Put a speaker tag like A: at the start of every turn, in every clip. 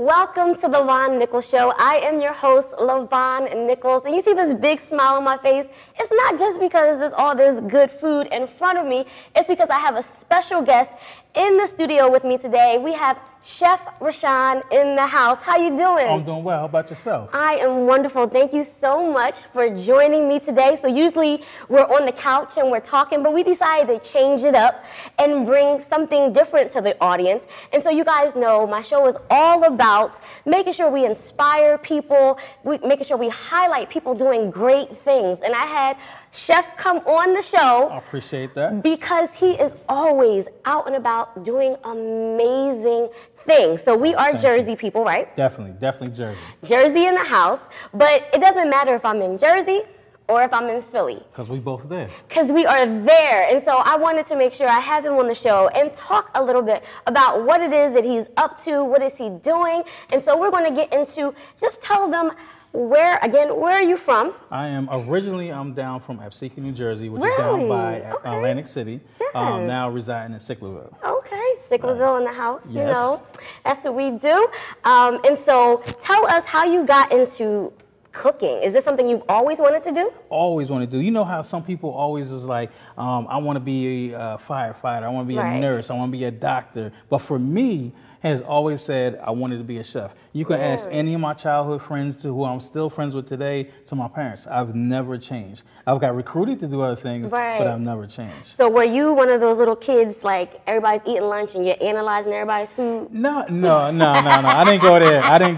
A: Welcome to the Lavonne Nichols Show. I am your host, Lavonne Nichols, and you see this big smile on my face. It's not just because there's all this good food in front of me. It's because I have a special guest in the studio with me today. We have Chef Rashaun in the house. How you doing?
B: I'm doing well. How about yourself?
A: I am wonderful. Thank you so much for joining me today. So usually we're on the couch and we're talking, but we decided to change it up and bring something different to the audience. And so you guys know my show is all about making sure we inspire people, making sure we highlight people doing great things. And I had Chef come on the show.
B: I appreciate that.
A: Because he is always out and about doing amazing things. So we are Jersey people, right?
B: Definitely Jersey.
A: Jersey in the house, but it doesn't matter if I'm in Jersey or if I'm in Philly.
B: Because we both there.
A: Because we are there. And so I wanted to make sure I have him on the show and talk a little bit about what it is that he's up to, what is he doing. And so we're going to get into, just tell them where are you from?
B: I am originally, I'm down from Absecon, New Jersey, which
A: Really?
B: is down by Atlantic City.
A: Yes.
B: Now residing in Sicklerville.
A: Okay, Sicklerville in the house,
B: Yes.
A: You know. That's what we do. And so tell us how you got into cooking. Is this something you've always wanted to do?
B: Always want to do. You know how some people always is like, I want to be a firefighter, I want to be a nurse, I want to be a doctor. But for me, has always said I wanted to be a chef. You can ask any of my childhood friends to who I'm still friends with today, to my parents. I've never changed. I've got recruited to do other things, but I've never changed.
A: So were you one of those little kids, like everybody's eating lunch and you're analyzing everybody's food?
B: No. I didn't go there. I didn't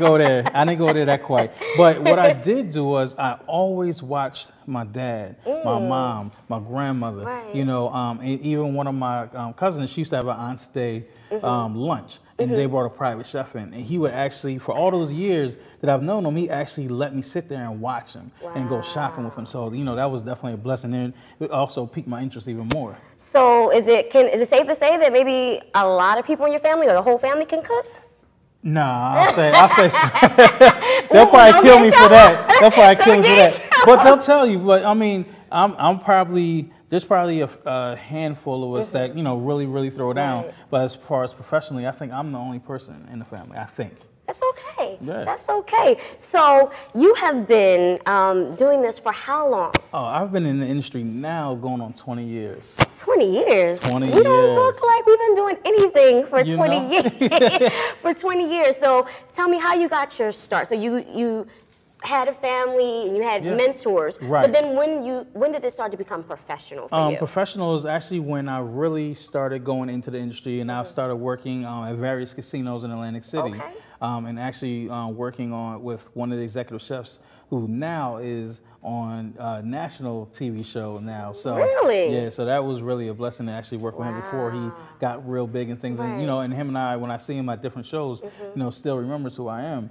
B: go there that quite. But what I did do was I always watched my dad, my mom, my grandmother. You know, and even one of my cousins, she used to have an Aunt's Day lunch. And they brought a private chef in. And he would actually, for all those years that I've known him, he actually let me sit there and watch him and go shopping with him. So, you know, that was definitely a blessing. And it also piqued my interest even more.
A: So is it safe to say that maybe a lot of people in your family or the whole family can cook?
B: Nah, I'll say so. They'll probably kill me for that. They'll probably kill me for that. But they'll tell you, but I mean, there's probably a handful of us that, you know, really throw down. But as far as professionally, I think I'm the only person in the family, I think.
A: That's okay.
B: Yeah.
A: That's okay. So you have been doing this for how long?
B: Oh, I've been in the industry now going on 20 years.
A: 20 years?
B: 20
A: years.
B: You
A: don't look like we've been doing anything for 20 years. For 20 years. So tell me how you got your start. So you had a family and you had mentors, but then when did it start to become professional for you?
B: Professional is actually when I really started going into the industry, and I started working at various casinos in Atlantic City, and actually working with one of the executive chefs who now is on a national TV show now. So yeah, so that was really a blessing to actually work with him before he got real big and things. And you know, and him and I, when I see him at different shows, you know, still remembers who I am.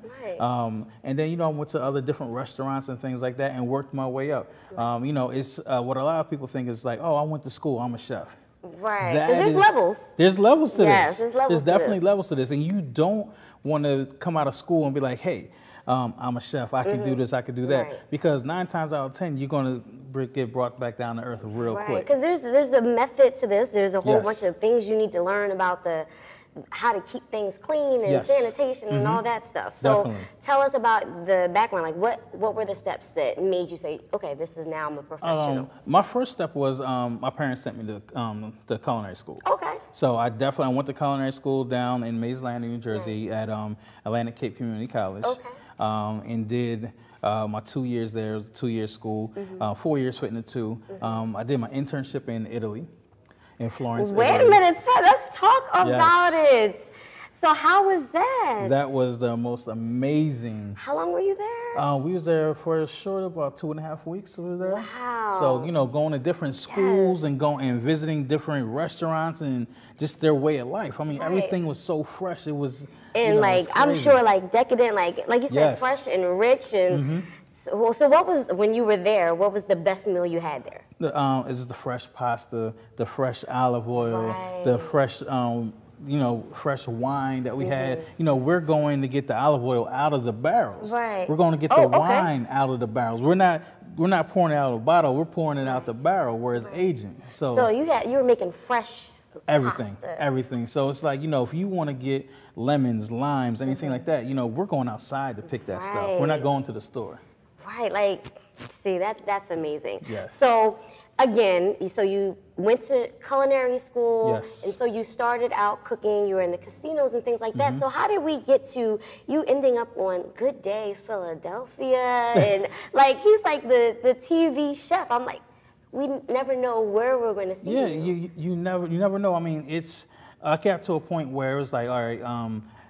B: And then, you know, I went to other different restaurants and things like that and worked my way up. You know, it's what a lot of people think is like, oh, I went to school, I'm a chef.
A: Right, because there's levels.
B: There's levels to this.
A: There's
B: definitely levels to this. And you don't want to come out of school and be like, hey, I'm a chef, I can do this, I can do that. Because 9 times out of 10, you're going to get brought back down to earth real quick.
A: Because there's a method to this. There's a whole bunch of things you need to learn about how to keep things clean and sanitation and all that stuff. So tell us about the background. Like what were the steps that made you say, okay, this is now I'm a professional?
B: My first step was my parents sent me to culinary school. Okay. So I went to culinary school down in Mays Landing, New Jersey at Atlantic Cape Community College. Okay. And did my 2 years there. It was a 2-year school, 4 years fitting the 2. I did my internship in Italy, in Florence.
A: Wait a minute, let's talk about it. So how was that?
B: That was the most amazing.
A: How long were you there?
B: We was there for a short about 2.5 weeks. We were there.
A: Wow.
B: So, you know, going to different schools and going and visiting different restaurants and just their way of life. I mean, everything was so fresh. It was.
A: And
B: you know,
A: like, I'm sure like decadent, like you said, fresh and rich. And so what was, when you were there, what was the best meal you had there?
B: It's the fresh pasta, the fresh olive oil, the fresh, you know, fresh wine that we had. You know, we're going to get the olive oil out of the barrels. We're going to get the wine out of the barrels. We're not pouring it out of the bottle. We're pouring it out the barrel where it's aging. So
A: you were making fresh
B: Everything,
A: pasta.
B: everything. So it's like, you know, if you want to get lemons, limes, anything like that, you know, we're going outside to pick that stuff. We're not going to the store.
A: Right, like, see, that's amazing.
B: Yes.
A: So, again, so you went to culinary school,
B: Yes.
A: and so you started out cooking, you were in the casinos and things like that. So how did we get to you ending up on Good Day Philadelphia? And, like, he's like the TV chef. I'm like, we never know where we're going to see
B: Yeah,
A: you.
B: you never know. I mean, I got to a point where it was like, all right,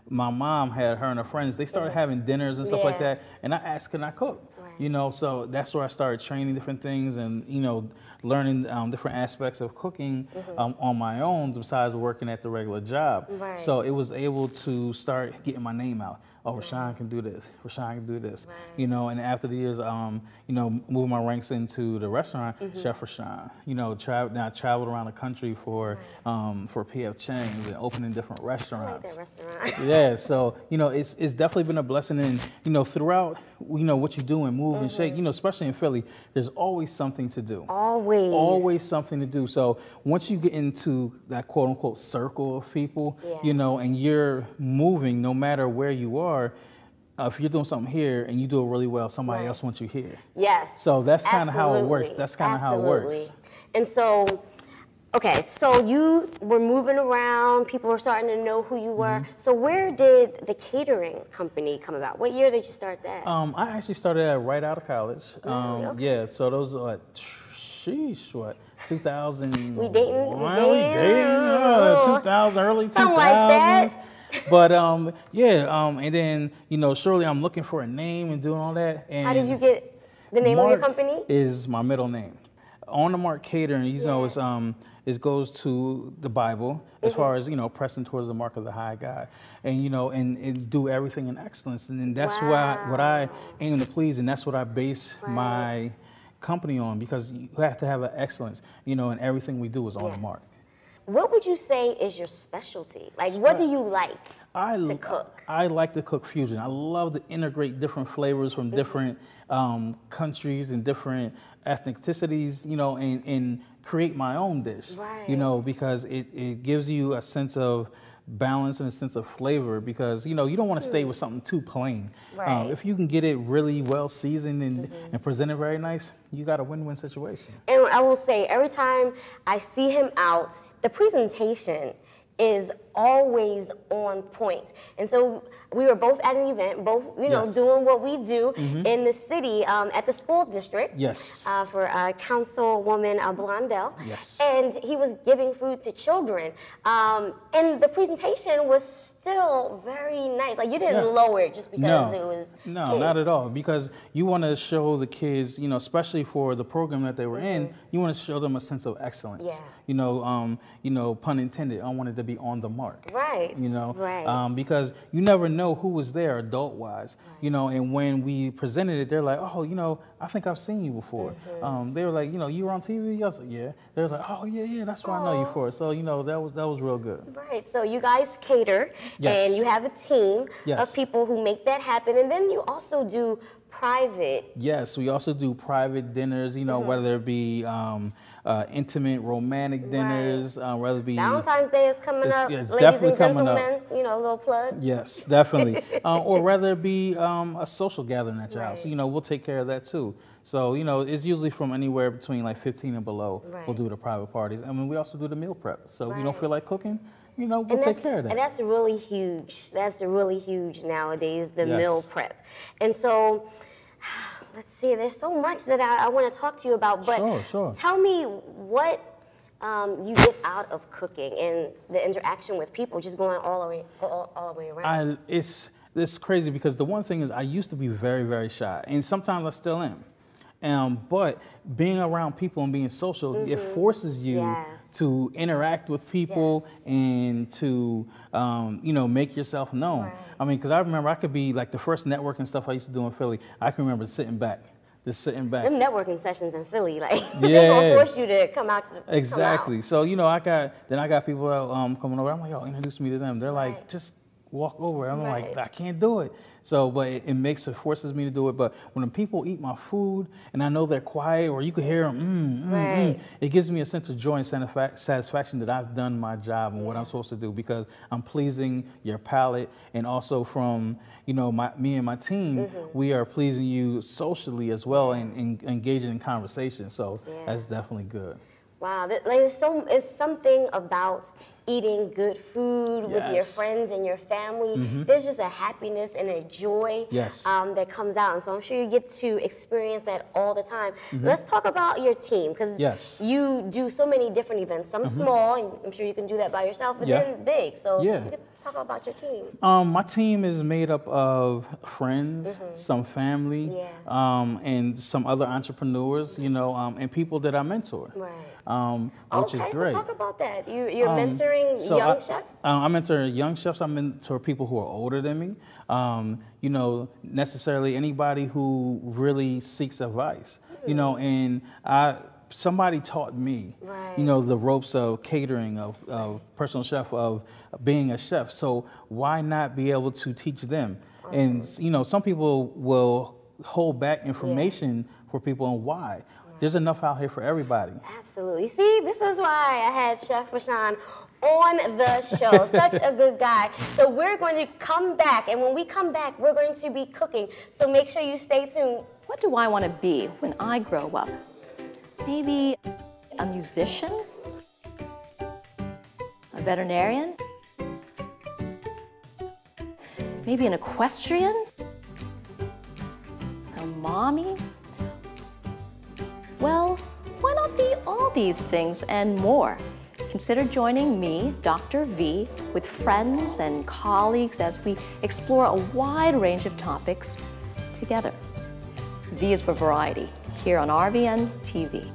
B: my mom had her and her friends, they started having dinners and stuff like that, and I asked, can I cook? You know, so that's where I started training different things and, you know, learning different aspects of cooking on my own besides working at the regular job. So it was able to start getting my name out. Oh, Rashaun can do this. Rashaun can do this. You know, and after the years, you know, moving my ranks into the restaurant, Chef Rashaun. You know, now I traveled around the country for P.F. Chang's and opening different restaurants.
A: I like that restaurant.
B: Yeah, so, you know, it's definitely been a blessing. And, you know, throughout, you know, what you do and move and shake, you know, especially in Philly, there's always something to do.
A: Always.
B: Always something to do. So once you get into that quote unquote circle of people, you know, and you're moving no matter where you are, if you're doing something here and you do it really well, somebody else wants you here.
A: Yes.
B: So that's kind of how it works. That's kind of how it works.
A: And so, okay, so you were moving around, people were starting to know who you were. So where did the catering company come about? What year did you start that?
B: I actually started that right out of college. Yeah, so those are what, 2000.
A: We dating?
B: 2000, early 2000s.
A: Something like that.
B: But yeah, and then, you know, surely I'm looking for a name and doing all that. And
A: how did you get the name of your company?
B: Is my middle name. On the Mark Catering, you know, it goes to the Bible as far as, you know, pressing towards the mark of the high God, and, you know, and do everything in excellence. And then that's what I aim to please, and that's what I base my company on, because you have to have an excellence, you know, and everything we do is on the mark.
A: What would you say is your specialty? Like, what do you like to cook?
B: I like to cook fusion. I love to integrate different flavors from different countries and different ethnicities, you know, and create my own dish, you know, because it gives you a sense of balance and a sense of flavor, because, you know, you don't want to stay with something too plain. If you can get it really well seasoned and presented very nice, you got a win-win situation.
A: And I will say, every time I see him out, the presentation is always on point. And so we were both at an event, both, you know, doing what we do in the city at the school district. For Councilwoman Blondell. And he was giving food to children. And the presentation was still very nice. Like, you didn't lower it just because it was kids.
B: Not at all. Because you want to show the kids, you know, especially for the program that they were in, you want to show them a sense of excellence. You know, pun intended. I wanted to be on the mark. You know, because you never know who was there adult-wise. You know, and when we presented it, they're like, oh, you know, I think I've seen you before. They were like, you know, you were on TV? I was like, yeah. They were like, oh, yeah, that's what I know you for. So, you know, that was real good. So you guys cater, and you have a team of people who make that happen, and then you also do private. Yes, we also do private dinners, you know, whether it be intimate, romantic dinners, whether it be...
A: Valentine's Day is coming up,
B: it's
A: ladies
B: definitely
A: and
B: coming
A: gentlemen,
B: up.
A: You know, a little plug.
B: Yes, definitely. Or whether it be a social gathering at your house, you know, we'll take care of that too. So, you know, it's usually from anywhere between like 15 and below, we'll do the private parties. I mean, we also do the meal prep. So if you don't feel like cooking, you know, we'll take care of that.
A: And that's really huge. That's really huge nowadays, the meal prep. And so... let's see, there's so much that I want to talk to you about, but tell me what you get out of cooking and the interaction with people, just going all the way around.
B: It's crazy, because the one thing is, I used to be very, very shy, and sometimes I still am. But being around people and being social, it forces you to interact with people and to, you know, make yourself known. I mean, because I remember I could be like the first networking stuff I used to do in Philly. I can remember sitting back. Them
A: networking sessions in Philly, like, they're gonna force you to come out.
B: Exactly. So, you know, I got people coming over. I'm like, yo, introduce me to them. They're like, just walk over. I'm like, I can't do it. So, but it forces me to do it. But when the people eat my food and I know they're quiet, or you can hear them, it gives me a sense of joy and satisfaction that I've done my job and what I'm supposed to do, because I'm pleasing your palate, and also from, you know, me and my team, we are pleasing you socially as well, and engaging in conversation. So that's definitely good.
A: Wow, it's something about eating good food with your friends and your family. There's just a happiness and a joy that comes out. And so I'm sure you get to experience that all the time. Let's talk about your team, because you do so many different events, some small, and I'm sure you can do that by yourself, but then big. So you get to talk about your team.
B: My team is made up of friends, some family, and some other entrepreneurs, you know, and people that I mentor. Which is great.
A: So talk about that. You're mentoring young chefs?
B: I mentor young chefs. I mentor people who are older than me. You know, necessarily anybody who really seeks advice. You know, and somebody taught me, you know, the ropes of catering, of personal chef, of being a chef. So why not be able to teach them? And, you know, some people will hold back information for people, and why. There's enough out here for everybody.
A: Absolutely. See, this is why I had Chef Rashaun on the show. Such a good guy. So we're going to come back, and when we come back, we're going to be cooking. So make sure you stay tuned.
C: What do I want to be when I grow up? Maybe a musician? A veterinarian? Maybe an equestrian? A mommy? Well, why not be all these things and more? Consider joining me, Dr. V, with friends and colleagues as we explore a wide range of topics together. V is for variety, here on RVN TV.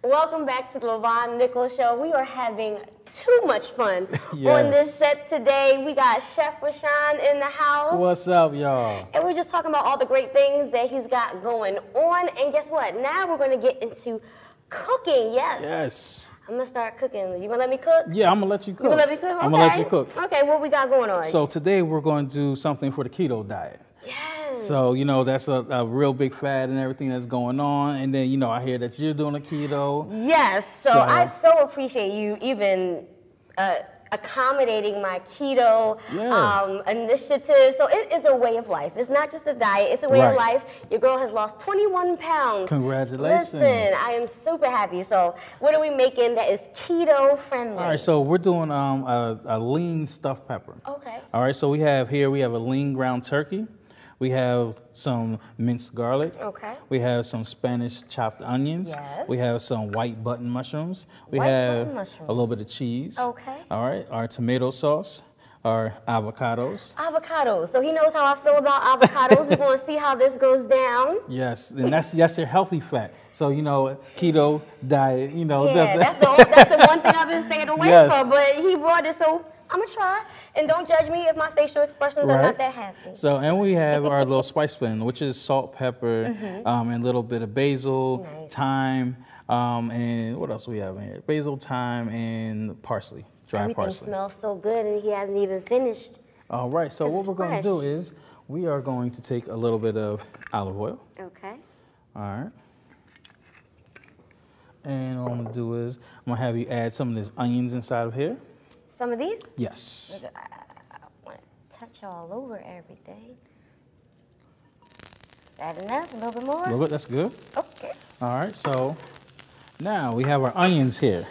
A: Welcome back to the Lavonne Nichols Show. We are having too much fun on this set today. We got Chef Rashaun in the house.
B: What's up, y'all?
A: And we're just talking about all the great things that he's got going on. And guess what? Now we're going to get into cooking. Yes. I'm going to start cooking. You going to let me cook?
B: Yeah, I'm going to let you cook.
A: You going to let me cook? Okay.
B: I'm going to let you cook.
A: Okay, what we got going on?
B: So today we're going to do something for the keto diet.
A: Yes.
B: So, you know, that's a real big fad and everything that's going on. And then, you know, I hear that you're doing a keto.
A: Yes. So I so appreciate you even accommodating my keto initiative. So it is a way of life. It's not just a diet. It's a way of life. Your girl has lost 21 pounds.
B: Congratulations.
A: Listen, I am super happy. So what are we making that is keto friendly?
B: All right, so we're doing a lean stuffed pepper.
A: Okay.
B: All right, so we have a lean ground turkey. We have some minced garlic. Okay. We have some Spanish chopped onions. Yes. We have some white button mushrooms. We have a little bit of cheese. Okay. All right, our tomato sauce, our avocados.
A: Avocados. So he knows how I feel about avocados. We're going to see how this goes down.
B: Yes, and that's your healthy fat. So, you know, keto diet, you know.
A: Yeah, that's the one thing I've been staying away from, but he brought it, so I'm going to try. And don't judge me if my facial expressions are not that happy.
B: So, and we have our little spice blend, which is salt, pepper, and a little bit of basil, thyme, and what else we have in here? Basil, thyme, and parsley, dry parsley.
A: Everything smells so good, and he hasn't even finished.
B: All right, so what we're going to do is we are going to take a little bit of olive oil. Okay. All right. And what I'm going to do is I'm going to have you add some of these onions inside of here.
A: Some of these?
B: Yes.
A: I want to touch all over everything. That enough? A little bit more?
B: A little bit, that's good.
A: Okay.
B: All right, so now we have our onions here.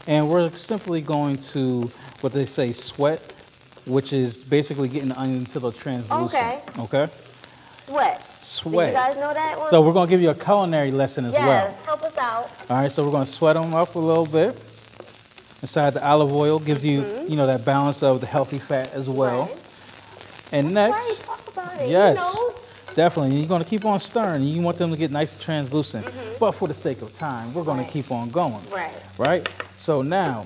B: And we're simply going to, what they say, sweat, which is basically getting the onion until they're translucent. Okay. Okay?
A: Sweat.
B: Sweat.
A: Did you guys know that one?
B: So we're going to give you a culinary lesson as well.
A: Yes, help us out.
B: All right, so we're going to sweat them up a little bit. Inside the olive oil gives you, you know, that balance of the healthy fat as well. And next,
A: talk about it.
B: yes,
A: He knows.
B: definitely. You're going to keep on stirring. You want them to get nice and translucent. But for the sake of time, we're going to keep on going. Right? So now,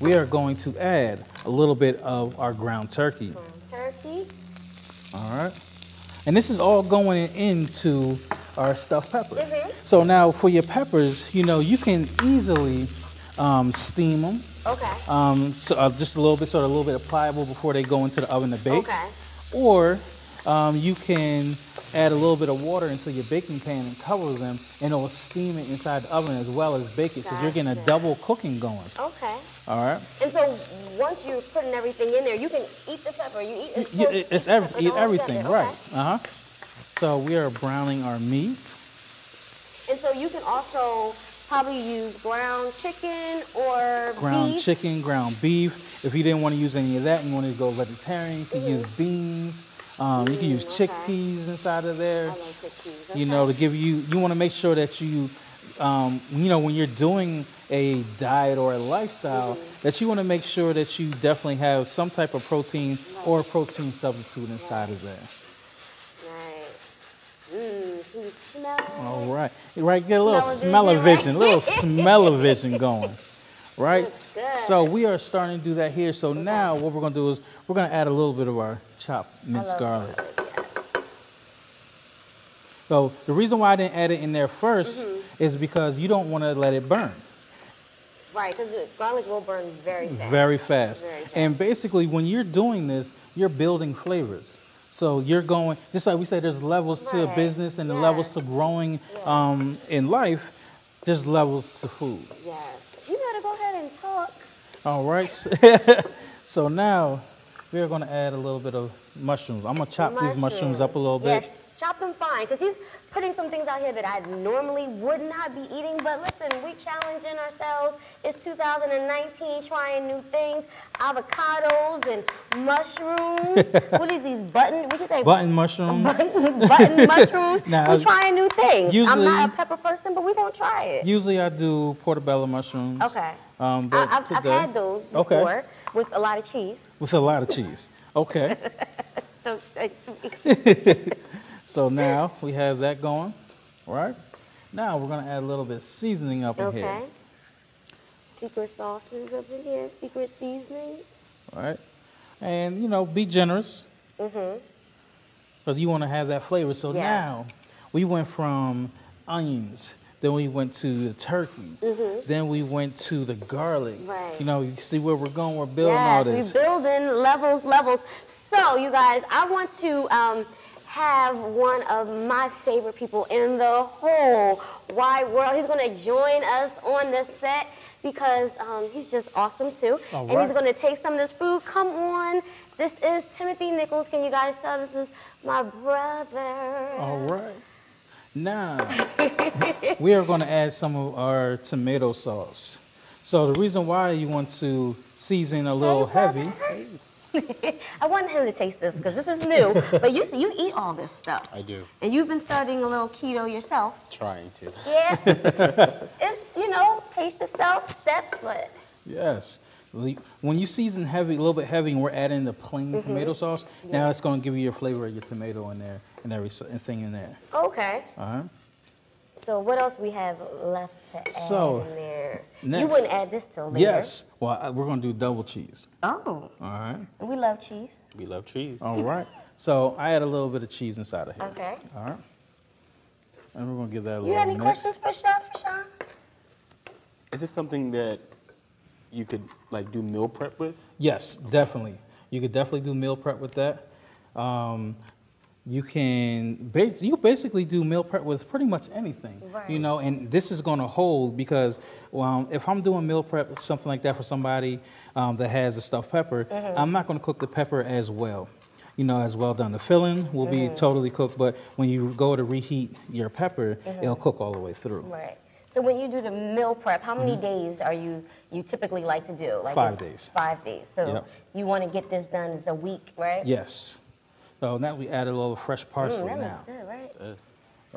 B: we are going to add a little bit of our ground turkey. All right. And this is all going into our stuffed pepper. So now for your peppers, you know, you can easily steam them. So just a little bit, sort of a little bit of pliable before they go into the oven to bake. Or you can add a little bit of water into your baking pan and cover them, and it'll steam it inside the oven as well as bake it. So you're getting a double cooking going. All right.
A: And so once you're putting everything in there, you can eat the pepper. You eat
B: eat everything, right? So we are browning our meat.
A: And so you can also probably use ground chicken or
B: ground
A: beef.
B: Chicken, ground beef. If you didn't want to use any of that, you want to go vegetarian, you can use beans. You can use chickpeas inside of there.
A: I love chickpeas.
B: You know, to give you want to make sure that you know, when you're doing a diet or a lifestyle, that you want to make sure that you definitely have some type of protein or a protein substitute inside of there. All right. Right, get a little smell-o-vision, going. Right? So we are starting to do that here. So now what we're going to do is we're going to add a little bit of our chopped minced garlic. So the reason why I didn't add it in there first is because you don't want to let it burn.
A: Right, because garlic will burn very fast.
B: Very fast. And basically when you're doing this, you're building flavors. So you're going, just like we said, there's levels to a business and the levels to growing in life, there's levels to food.
A: You better go ahead and talk.
B: All right. So now we're going to add a little bit of mushrooms. I'm going to chop these mushrooms up a little bit.
A: Chop them fine, because he's putting some things out here that I normally would not be eating. But listen, we challenging ourselves. It's 2019, trying new things. Avocados and mushrooms. What is these
B: button mushrooms.
A: Button mushrooms.
B: Now,
A: we're trying new things.
B: Usually,
A: I'm not a pepper person, but we're going to try it.
B: Usually I do portobello mushrooms.
A: I've had those before with a lot of cheese.
B: With a lot of cheese. Okay.
A: Don't judge me.
B: So now we have that going, right? Now we're going to add a little bit of seasoning up in here.
A: Secret sauces up in here, secret seasonings.
B: All right. And, you know, be generous. Because you want to have that flavor. So now we went from onions, then we went to the turkey, then we went to the garlic. You know, you see where we're going, we're building all this.
A: We're building levels. So, you guys, I want to have one of my favorite people in the whole wide world. He's going to join us on this set because he's just awesome too. And he's going to taste some of this food. Come on. This is Timothy Nichols. Can you guys tell this is my brother?
B: All right. Now, we are going to add some of our tomato sauce. So the reason why you want to season a little heavy.
A: I want him to taste this because this is new, but you eat all this stuff.
D: I do.
A: And you've been starting a little keto yourself.
D: Trying to.
A: Yeah. It's, you know, pace yourself, steps, but.
B: Yes. When you season heavy, a little bit heavy, and we're adding the plain tomato sauce, now it's going to give you your flavor of your tomato in there and everything in there.
A: Okay. So what else we have left to add in there?
B: Next,
A: you wouldn't add this till later.
B: Yes. Well, we're going to do double cheese.
A: Oh.
B: All right.
A: We love cheese.
D: We love cheese.
B: All right. So I add a little bit of cheese inside of here.
A: Okay.
B: All right. And we're going to give that a little
A: You have any
B: mix.
A: questions for Chef Rashaun?
D: Is this something that you could like do meal prep with?
B: Yes, definitely. You could definitely do meal prep with that. You basically do meal prep with pretty much anything, you know, and this is going to hold because if I'm doing meal prep, something like that for somebody that has a stuffed pepper, I'm not going to cook the pepper as well, you know, as well done. The filling will be totally cooked, but when you go to reheat your pepper, it'll cook all the way through.
A: Right. So when you do the meal prep, how many days are you typically like to do? Like
B: 5 days.
A: 5 days. So you want to get this done in a week, right?
B: Yes. So now we add a little fresh parsley
A: that
B: now.
A: looks good, right?
D: Yes.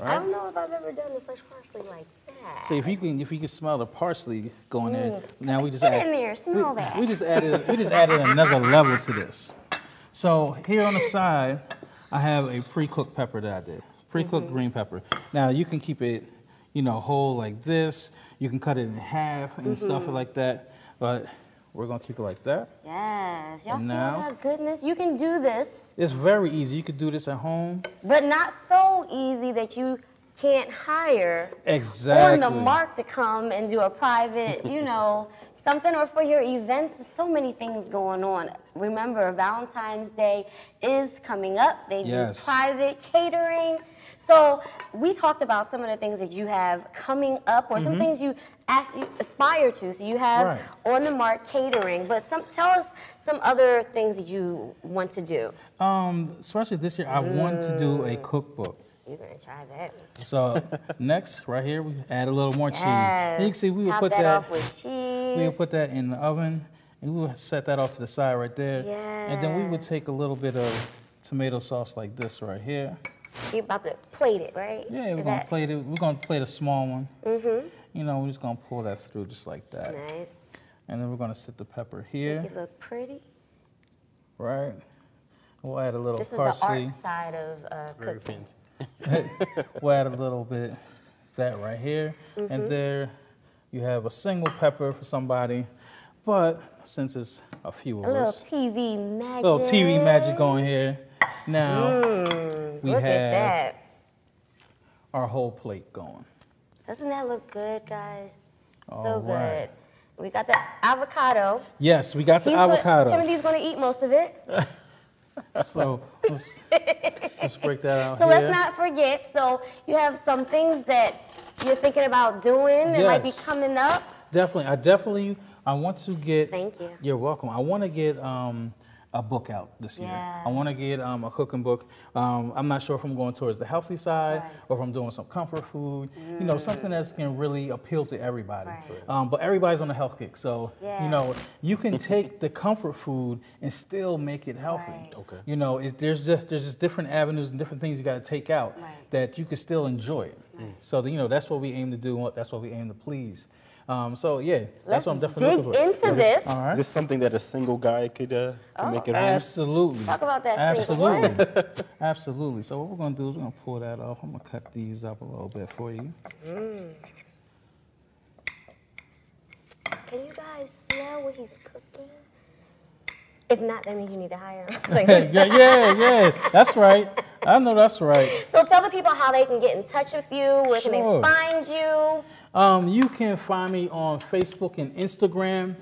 A: I don't know if I've ever done the fresh parsley like that.
B: So if you can smell the parsley going in, now we just
A: Get in there, smell that.
B: We just added another level to this. So here on the side, I have a pre-cooked pepper that I did. Pre-cooked green pepper. Now you can keep it, you know, whole like this. You can cut it in half and stuff like that. But we're gonna keep it like that.
A: Yes, y'all see
B: now,
A: all that goodness? You can do this.
B: It's very easy. You could do this at home.
A: But not so easy that you can't hire
B: Exactly.
A: on the mark to come and do a private, you know, something, or for your events. There's so many things going on. Remember, Valentine's Day is coming up. They do private catering. So we talked about some of the things that you have coming up, or some things you aspire to. So you have On the Mark catering, but tell us some other things that you want to do.
B: Especially this year, I want to do a cookbook.
A: You're gonna try that.
B: So next, right here, we add a little more cheese.
A: Yes.
B: You can see we will
A: Top
B: put
A: that
B: that
A: off with cheese.
B: we will put that in the oven, and we will set that off to the side right there. And then we would take a little bit of tomato sauce like this right here.
A: You're about to plate it, right?
B: Yeah, we're gonna plate it. We're gonna plate a small one. You know, we're just gonna pull that through just like that.
A: Nice.
B: And then we're gonna set the pepper here.
A: Make it look pretty.
B: Right. We'll add a little
A: This
B: parsley.
A: is the art side of cooking.
B: We'll add a little bit of that right here. And there you have a single pepper for somebody. But since it's a few of us.
A: A little TV magic.
B: Little TV magic going here. Now we
A: look
B: have
A: at that.
B: our whole plate going.
A: Doesn't that look good, guys?
B: All
A: So
B: right.
A: good. We got the avocado.
B: Yes, we got the avocado.
A: Timothy's going to eat most of it.
B: So let's break that out
A: So
B: here.
A: let's not forget. So you have some things that you're thinking about doing that might be coming up.
B: Definitely. I want to get.
A: Thank you.
B: You're welcome. I want to get a book out this year. I want to get a cooking book. I'm not sure if I'm going towards the healthy side or if I'm doing some comfort food. You know, something that can really appeal to everybody. But everybody's on a health kick, so you know you can take the comfort food and still make it healthy. Okay. You know, there's just different avenues and different things you got to take out that you can still enjoy it. So you know that's what we aim to do. That's what we aim to please. So yeah, that's what I'm definitely looking for.
A: Into this.
D: All right. Is this something that a single guy could make it?
B: Absolutely.
A: Talk about that.
B: Absolutely. Absolutely. So what we're gonna do is we're gonna pull that off. I'm gonna cut these up a little bit for you.
A: Can you guys smell what he's cooking? If not, that means you need to hire him.
B: yeah. That's right. I know that's right.
A: So tell the people how they can get in touch with you. Where can they find you?
B: You can find me on Facebook and Instagram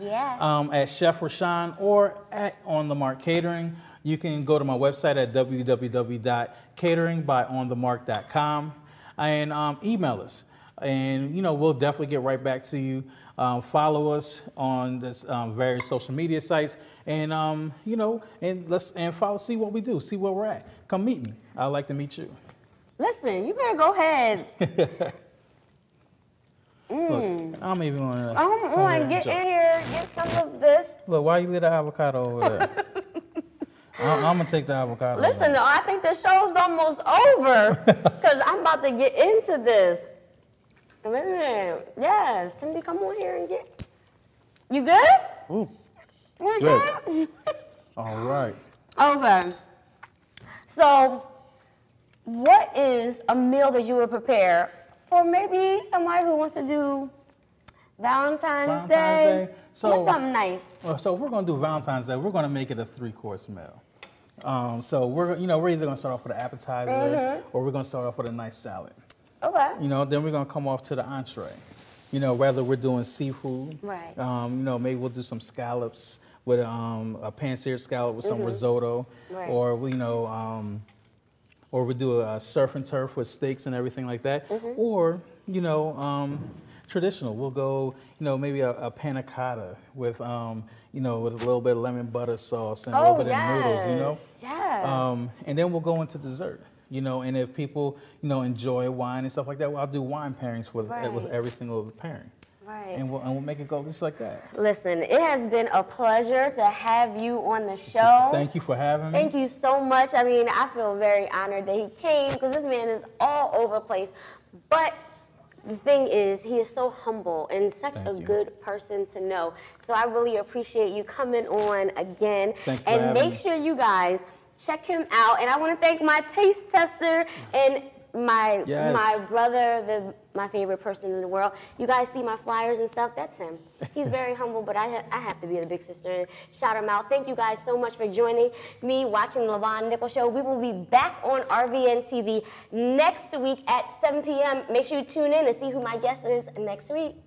B: at Chef Rashaun or at On The Mark Catering. You can go to my website at www.cateringbyonthemark.com and email us. And, you know, we'll definitely get right back to you. Follow us on this various social media sites and, you know, and follow, see what we do, see where we're at. Come meet me. I'd like to meet you.
A: Listen, you better go ahead.
B: Look, I'm even going to...
A: get in here, get some of this.
B: Look, why you leave the avocado over there? I'm going to take the avocado.
A: Listen, though, I think the show's almost over because I'm about to get into this. Yes, Timothy, come on here and get... You good?
D: Ooh.
A: You good?
B: All right.
A: Okay. So, what is a meal that you would prepare for maybe somebody who wants to do Valentine's Day?
B: So,
A: what's something nice?
B: So if we're going to do Valentine's Day, we're going to make it a 3-course meal. So we're either going to start off with an appetizer or we're going to start off with a nice salad.
A: Okay.
B: You know, then we're going to come off to the entree. You know, whether we're doing seafood,
A: right?
B: You know, maybe we'll do some scallops with a pan-seared scallop with some risotto,
A: right.
B: or we do a surf and turf with steaks and everything like that, or you know, traditional. We'll go, you know, maybe a panna cotta with you know, with a little bit of lemon butter sauce and a little bit of noodles, you know.
A: Yes.
B: And then we'll go into dessert. You know, and if people, you know, enjoy wine and stuff like that, well, I'll do wine pairings with every single pairing.
A: Right.
B: And we'll make it go just like that.
A: Listen, it has been a pleasure to have you on the show.
B: Thank you for having me.
A: Thank you so much. I mean, I feel very honored that he came because this man is all over the place. But the thing is, he is so humble and such a good person to know. So I really appreciate you coming on again. And make sure you guys check him out. And I want to thank my taste tester and my brother, my favorite person in the world. You guys see my flyers and stuff? That's him. He's very humble, but I have to be the big sister and shout him out. Thank you guys so much for joining me, watching the Lavonne Nichols Show. We will be back on RVN TV next week at 7 p.m. Make sure you tune in and see who my guest is next week.